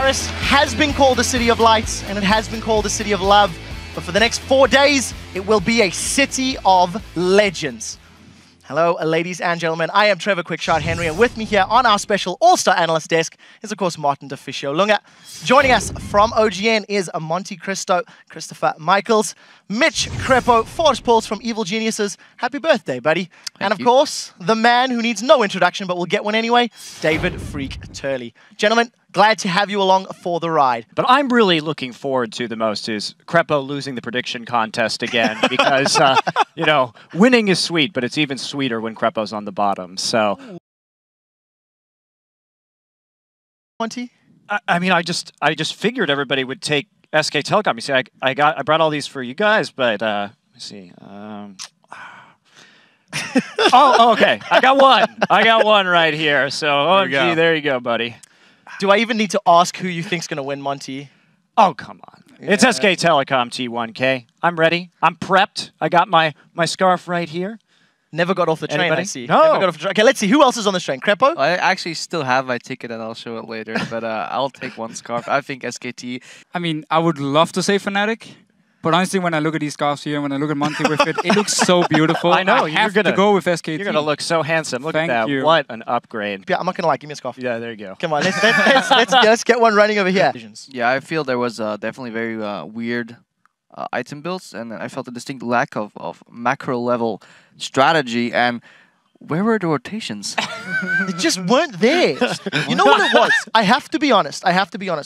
Paris has been called the City of Lights, and it has been called the City of Love. But for the next 4 days, it will be a City of Legends. Hello, ladies and gentlemen. I am Trevor Quickshot Henry, and with me here on our special All-Star Analyst desk is, of course, Martin Deficio Lunga. Joining us from OGN is Monte Cristo, Christopher Michaels, Mitch Crepo, Forrest Pauls from Evil Geniuses. Happy birthday, buddy. And of course, the man who needs no introduction, but will get one anyway, David Freak Turley. Gentlemen, glad to have you along for the ride. But I'm really looking forward to the most is Crepo losing the prediction contest again because, you know, winning is sweet, but it's even sweeter when Crepo's on the bottom. So, Monty? I mean, I just figured everybody would take SK Telecom. You see, I brought all these for you guys, but let me see. Oh, okay. I got one right here. So, OMG, there you go, buddy. Do I even need to ask who you think's going to win, Monty? Oh, come on. Yeah. It's SK Telecom T1K. I'm ready. I'm prepped. I got my scarf right here. Never got off the train, Anybody? I see. No. Never got off the train. Okay, let's see. Who else is on this train? Crepo? I actually still have my ticket and I'll show it later, but I'll take one scarf. I think SKT. I mean, I would love to say Fnatic, but honestly, when I look at these scarves here, when I look at Monty with it, it looks so beautiful. I know. I have to go with SKT. You're going to look so handsome. Look Thank at that. you. What an upgrade. Yeah, I'm not going to lie. Give me a scarf. Yeah, there you go. Come on, let's get one running over here. Yeah, I feel there was definitely very weird item builds, and I felt a distinct lack of macro level strategy. And where were the rotations? They just weren't there. You know what it was? I have to be honest.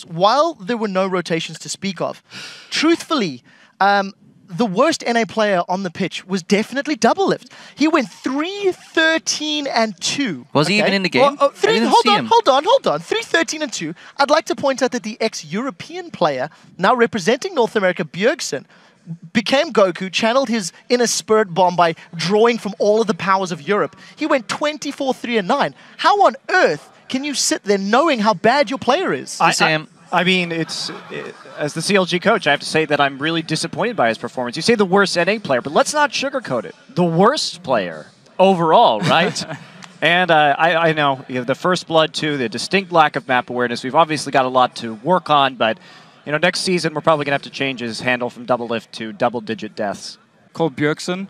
While there were no rotations to speak of, truthfully, the worst NA player on the pitch was definitely Doublelift. He went 3-13-2. Was he even in the game? Well, I didn't see him. Hold on. 3-13-2. I'd like to point out that the ex-European player, now representing North America, Bjergsen, became Goku, channeled his inner spirit bomb by drawing from all of the powers of Europe. He went 24-3-9. How on earth can you sit there knowing how bad your player is? I mean, as the CLG coach, I have to say that I'm really disappointed by his performance. You say the worst NA player, but let's not sugarcoat it. The worst player overall, right? And I know the first blood, too, the distinct lack of map awareness. We've obviously got a lot to work on, but you know, next season we're probably going to have to change his handle from Doublelift to double-digit deaths. Called Bjergsen.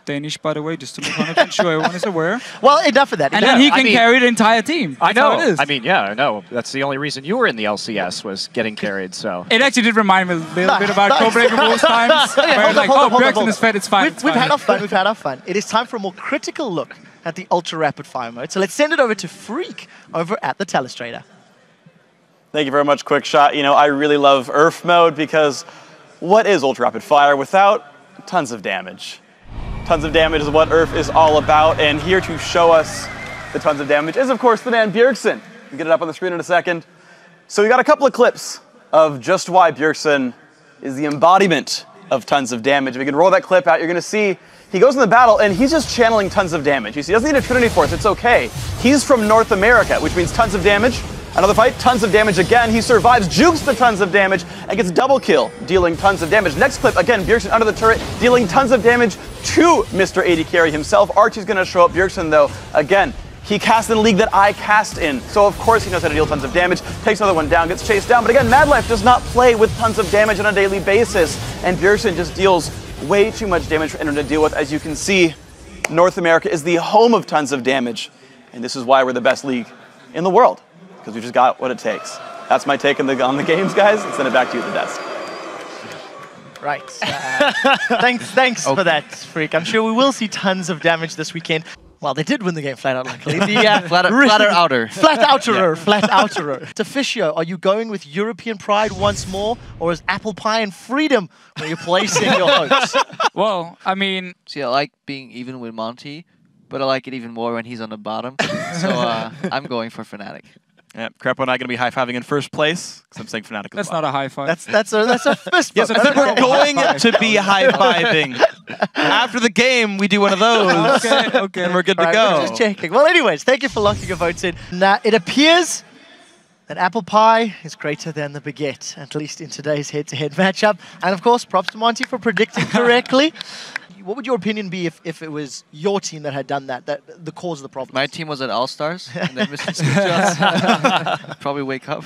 Danish, by the way, just to make 100% sure everyone is aware. Well, enough of that. And then he can carry the entire team. That's I know. How it is. I mean, yeah, I know. That's the only reason you were in the LCS was getting carried. So it actually did remind me a little bit about Cobra Wolves times. Where like, oh, Bjergsen is fed, it's fine. We've had our fun. We've had our fun. It is time for a more critical look at the ultra rapid fire mode. So let's send it over to Freak over at the Telestrator. Thank you very much, Quickshot. You know, I really love URF mode because what is ultra rapid fire without tons of damage? Tons of damage is what URF is all about, and here to show us the tons of damage is, of course, the man Bjergsen. We'll get it up on the screen in a second. So we got a couple of clips of just why Bjergsen is the embodiment of tons of damage. If we can roll that clip out, you're going to see he goes in the battle, and he's just channeling tons of damage. You see, he doesn't need a Trinity Force. It's okay. He's from North America, which means tons of damage. Another fight, tons of damage again. He survives, jukes the tons of damage, and gets double kill, dealing tons of damage. Next clip, again, Bjergsen under the turret, dealing tons of damage to Mr. AD Carry himself. Archie's going to show up. Bjergsen, though, again, he cast in the league that I cast in. So, of course, he knows how to deal tons of damage. Takes another one down, gets chased down. But again, Madlife does not play with tons of damage on a daily basis. And Bjergsen just deals way too much damage for anyone to deal with. As you can see, North America is the home of tons of damage. And this is why we're the best league in the world. Because we just got what it takes. That's my take on the games, guys. Let's send it back to you at the desk. Right. Thanks for that, Freak. I'm sure we will see tons of damage this weekend. Well, they did win the game flat out, luckily. Flatter outer. Flat outerer. Deficio, are you going with European pride once more, or is apple pie and freedom when you're placing your hopes? Well, I mean... See, I like being even with Monty, but I like it even more when he's on the bottom. So I'm going for Fnatic. Yeah, Crepo and I are going to be high-fiving in first place, because I'm saying Fnatic. That's not a high five. That's a fist bump. Yes, we're going to be high-fiving. After the game, we do one of those. Okay. And we're good to Right, go. we're just checking. Well, anyways, thank you for locking your votes in. Now, it appears that apple pie is greater than the baguette, at least in today's head-to-head matchup. And of course, props to Monty for predicting correctly. what would your opinion be if it was your team that had done that, the cause of the problem? My team was at All Stars, and then missed shots. Probably wake up.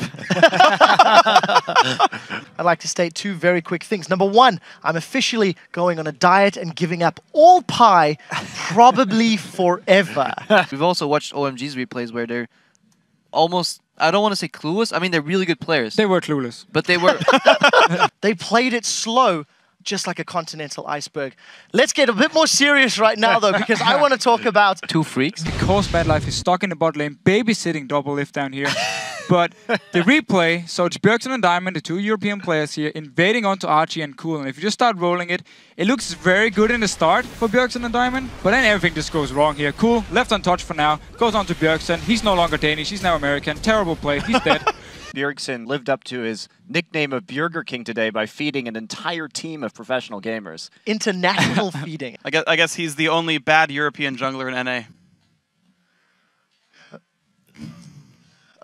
I'd like to state 2 very quick things. Number 1, I'm officially going on a diet and giving up all pie, probably forever. We've also watched OMG's replays where they're almost, I don't want to say clueless. I mean, they're really good players. They were clueless. But they were... They played it slow, just like a continental iceberg. Let's get a bit more serious right now, though, because I want to talk about... 2 freaks. Because Bad Life is stuck in the bot lane, babysitting double lift down here. But the replay, so it's Bjergsen and Diamond, the 2 European players here, invading onto Archie and Cool. And if you just start rolling it, it looks very good in the start for Bjergsen and Diamond, but then everything just goes wrong here. Cool, left untouched for now, goes on to Bjergsen. He's no longer Danish, he's now American. Terrible play, he's dead. Bjergsen lived up to his nickname of Burger King today by feeding an entire team of professional gamers. International feeding. I guess he's the only bad European jungler in NA.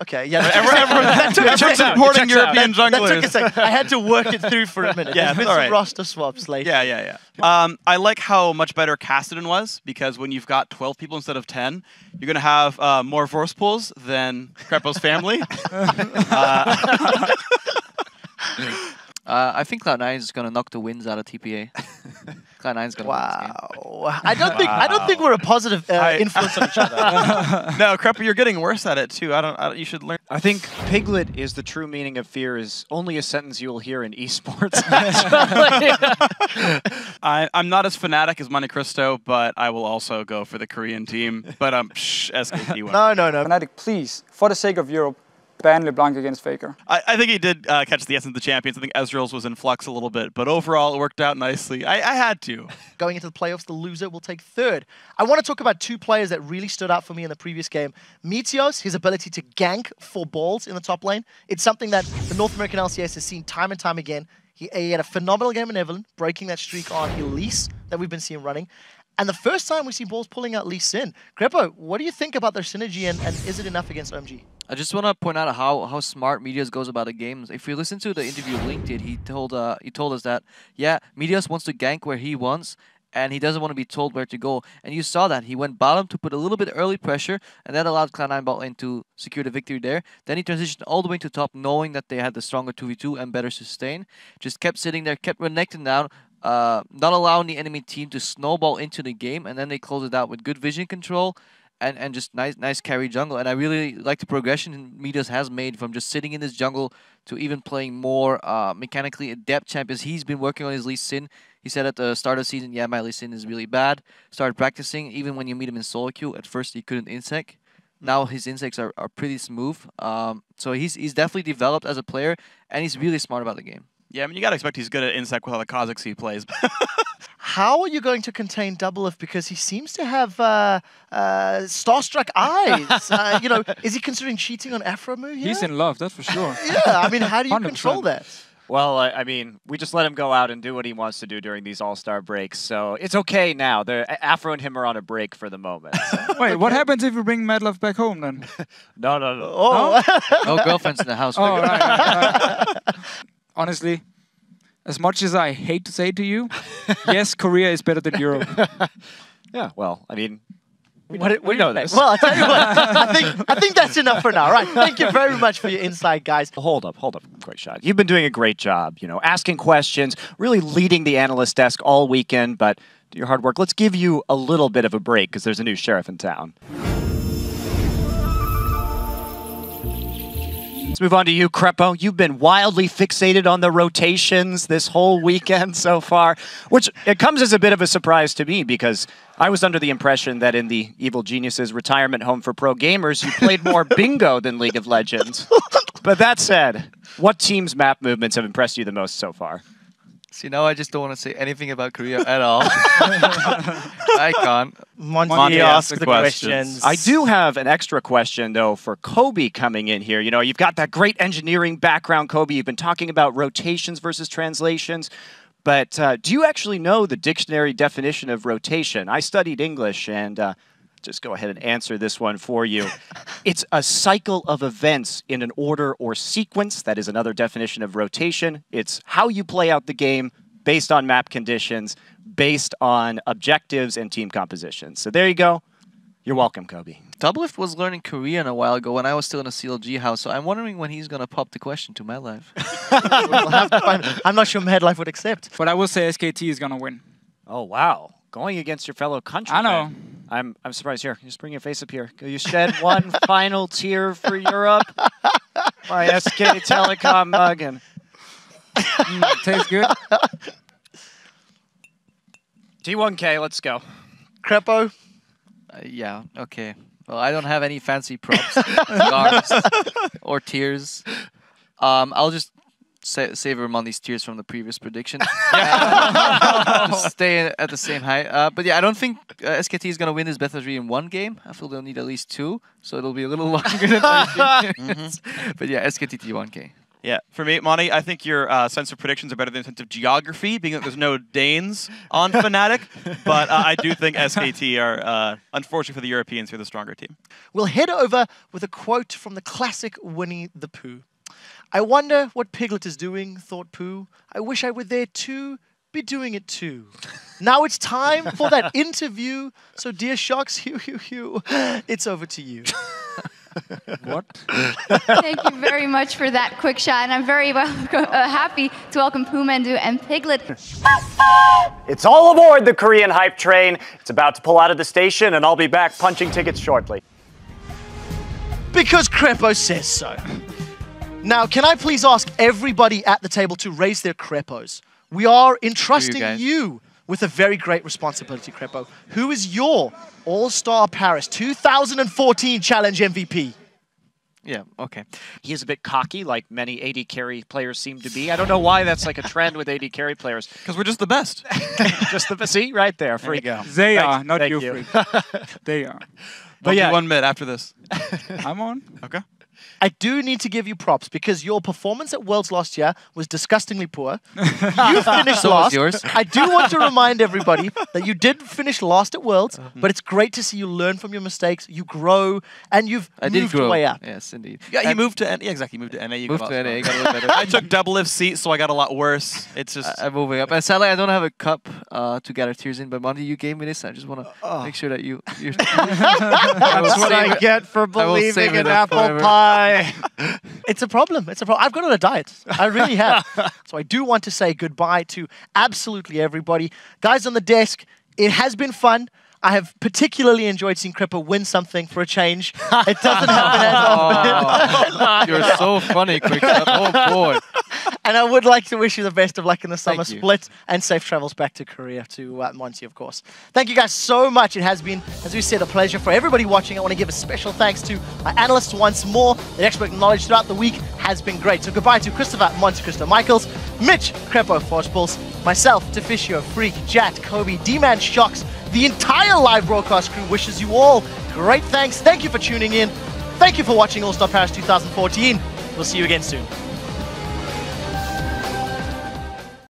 Okay, yeah. Everyone's supporting European That took a junglers. second. I had to work it through for a minute. Yeah, There's been all some right. roster swaps lately. Yeah. I like how much better Cassidy was, because when you've got 12 people instead of 10, you're going to have more Vorse pools than Crepo's family. I think Cloud9 is going to knock the wins out of TPA. Cloud9 is going to win this game. Wow. I don't think we're a positive influence on each other. No, Crepo, you're getting worse at it too. You should learn. I think Piglet is the true meaning of fear is only a sentence you will hear in esports. I'm not as fanatic as Monte Cristo, but I will also go for the Korean team. But SKT won. No. Fnatic, please, for the sake of Europe, ban LeBlanc against Faker. I think he did catch the essence of the champions. I think Ezreal's was in flux a little bit, but overall it worked out nicely. I had to. Going into the playoffs, the loser will take 3rd. I want to talk about 2 players that really stood out for me in the previous game. Meteos, his ability to gank for balls in the top lane. It's something that the North American LCS has seen time and time again. He had a phenomenal game in Evelyn, breaking that streak on Elise that we've been seeing running. And the first time we see balls pulling out Lee Sin. Crepo, what do you think about their synergy and is it enough against OMG? I just want to point out how smart Meteos goes about the games. If you listen to the interview Link did, he told us that, yeah, Meteos wants to gank where he wants, and he doesn't want to be told where to go. And you saw that. He went bottom to put a little bit early pressure, and that allowed Cloud9 bot lane to secure the victory there. Then he transitioned all the way to top, knowing that they had the stronger 2v2 and better sustain. Just kept sitting there, kept connecting down, not allowing the enemy team to snowball into the game, and then they closed it out with good vision control and just nice carry jungle. And I really like the progression Meteos has made from just sitting in this jungle to even playing more mechanically adept champions. He's been working on his Lee Sin. He said at the start of the season, yeah, my Lee Sin is really bad. Started practicing. Even when you meet him in solo queue, at first he couldn't insect. Now his insects are pretty smooth. So he's definitely developed as a player, and he's really smart about the game. Yeah, I mean, you gotta expect he's good at insect with all the Kazakhs he plays. How are you going to contain Doublelift? Because he seems to have starstruck eyes. Is he considering cheating on Afromu here? He's in love, that's for sure. Yeah, I mean, how do you 100%. control that? Well, I mean, we just let him go out and do what he wants to do during these all-star breaks, so it's okay now. Afro and him are on a break for the moment. So. Wait, what happens if you bring Mad Love back home then? No. Oh, No girlfriends in the house. Oh, right. Honestly, as much as I hate to say to you, yes, Korea is better than Europe. Yeah, well, I mean, we know this. Well, I'll tell you what, I think that's enough for now. Right, thank you very much for your insight, guys. Hold up, quick shot. You've been doing a great job, asking questions, really leading the analyst desk all weekend, but do your hard work. Let's give you a little bit of a break because there's a new sheriff in town. Let's move on to you, Crepo. You've been wildly fixated on the rotations this whole weekend so far, which it comes as a bit of a surprise to me because I was under the impression that in the Evil Geniuses retirement home for pro gamers, you played more bingo than League of Legends. But that said, what team's map movements have impressed you the most so far? See, now I just don't want to say anything about Korea at all. I can't. Monty ask the questions. I do have an extra question, though, for Kobe coming in here. You've got that great engineering background, Kobe. You've been talking about rotations versus translations. But do you actually know the dictionary definition of rotation? I studied English, and just go ahead and answer this one for you. It's a cycle of events in an order or sequence. That is another definition of rotation. It's how you play out the game based on map conditions, based on objectives and team composition. So there you go. You're welcome, Kobe. Doublelift was learning Korean a while ago when I was still in a CLG house, so I'm wondering when he's gonna pop the question to MadLife. We'll have to find, I'm not sure MadLife would accept. But I will say SKT is gonna win. Oh, wow. Going against your fellow country. I know. I'm surprised. Here, just bring your face up here. Will you shed one final tear for Europe? My SK Telecom mug. And Tastes good. T1K, let's go. Crepo, Yeah, okay. Well, I don't have any fancy props, scars, or tears. I'll just savor him on these tears from the previous prediction. Just stay at the same height. But yeah, I don't think SKT is going to win this best of 3 in one game. I feel they'll need at least 2, so it'll be a little longer than 30 minutes. But yeah, SKT T1K. Yeah, for me, Monty, I think your sense of predictions are better than sense of geography, being that there's no Danes on Fnatic. But I do think SKT are, unfortunately for the Europeans, are the stronger team. we'll head over with a quote from the classic Winnie the Pooh. I wonder what Piglet is doing, thought Pooh. I wish I were there too, be doing it too. Now it's time for that interview. So dear Shocks, it's over to you. What? Thank you very much for that quick shot, and I'm very happy to welcome Poohmandu and Piglet. It's all aboard the Korean hype train. It's about to pull out of the station, and I'll be back punching tickets shortly. Because Crepo says so. Now, can I please ask everybody at the table to raise their Crepos? We are entrusting guys. you with a very great responsibility, Crepo. Who is your All-Star Paris 2014 Challenge MVP? Yeah, okay. He is a bit cocky, like many AD carry players seem to be. I don't know why that's like a trend with AD carry players. Because we're just the best. Just the see right there. There you go. They are, not thank you, you. Freak. They are. But yeah. yeah, 1 mid after this. I'm on. Okay. I do need to give you props because your performance at Worlds last year was disgustingly poor. You finished So was last. yours. I do want to remind everybody that you did finish last at Worlds, but it's great to see you learn from your mistakes, you grow, and you've I did moved grow. way up. Yes, indeed. Yeah, you moved to NA. Yeah, exactly. You moved to NA. You Moved got to a lot NA, stronger. got a little better. I took double lift seat, so I got a lot worse. It's just. I'm moving up. And sadly, I don't have a cup to gather tears in, but Monty, you gave me this. I just want to make sure that you... That's what I get for will save believing it in up apple forever. pie. It's a problem. It's a problem. I've gone on a diet. I really have. So I do want to say goodbye to absolutely everybody. Guys on the desk, it has been fun. I have particularly enjoyed seeing Crepo win something for a change. It doesn't happen as often. You're so funny, Quickshot. Oh, boy. And I would like to wish you the best of luck in the summer Thank you. split and safe travels back to Korea, to Monty, of course. Thank you guys so much. It has been, as we said, a pleasure for everybody watching. I want to give a special thanks to our analysts once more. Their expert knowledge throughout the week has been great. So goodbye to Christopher, Monty, Christo Michaels, Mitch, Crepo, Forcepulse, myself, Deficio, Freak, Jat, Kobe, D-Man, Shocks. The entire live broadcast crew wishes you all great thanks. Thank you for tuning in. Thank you for watching All-Star Paris 2014. We'll see you again soon.